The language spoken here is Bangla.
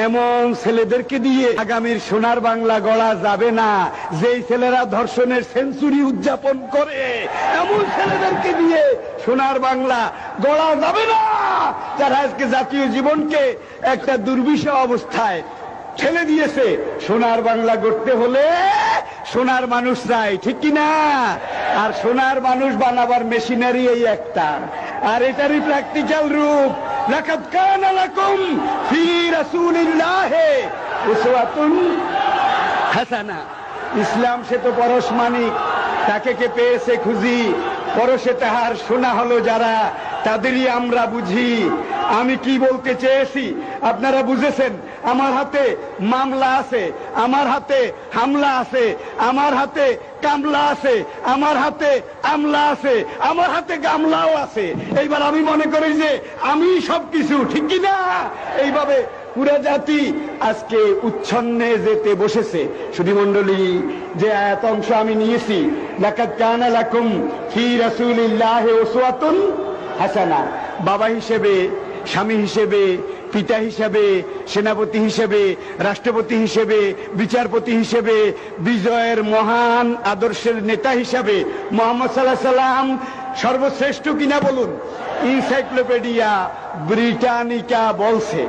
এমন ছেলেদেরকে দিয়ে আগামীর সোনার বাংলা গড়া যাবে না। যেই ছেলেরা ধর্ষণের সেঞ্চুরি উদযাপন করে, এমন ছেলেদেরকে দিয়ে সোনার বাংলা গড়া যাবে না, যারা আজকে জাতীয় জীবনকে একটা দুর্বিষহ অবস্থায় ঠেলে দিয়েছে। সোনার বাংলা গড়তে হলে সোনার মানুষ চাই, ঠিক কিনা? আর সোনার মানুষ বানাবার মেশিনারি এই একটা, আর এটারই প্র্যাকটিক্যাল রূপ। লাকাদ কানা লাকুম ফি রাসূলিল্লাহি উসওয়াতুন হাসানা। ইসলাম সে তো পরশমানিক, তাকে কে পেয়েছে খুঁজি, পরশে তাহার সোনা হলো যারা, তাদেরই আমরা বুঝি। আমি কি বলতে চেয়েছি আপনারা বুঝেছেন? আমার হাতে মামলা আছে, আমার হাতে হামলা আছে, আমার হাতে কামলা আছে, আমার হাতে আমলা আছে, আমার হাতে গামলাও আছে। এইবার আমি মনে করি যে আমি সবকিছু, ঠিক কিনা? এইভাবে পুরা জাতি আজকে উচ্ছন্নে যেতে বসেছে। সুধীমণ্ডলী, যে আয়াত অংশ আমি নিয়েছি, লাকাদ কানা লাকুম ফি রাসূলিল্লাহি উসওয়াতুন হাসানা, বাবা হিসেবে, স্বামী হিসেবে, পিতা হিসেবে, সেনাপতি হিসেবে, রাষ্ট্রপতি হিসেবে, বিচারপতি হিসেবে, বিজয়ের মহান আদর্শের নেতা হিসেবে মুহাম্মদ সাল্লাল্লাহু আলাইহি সাল্লাম সর্বশ্রেষ্ঠ কিনা বলুন? এনসাইক্লোপিডিয়া ব্রিটানিকা বলছে।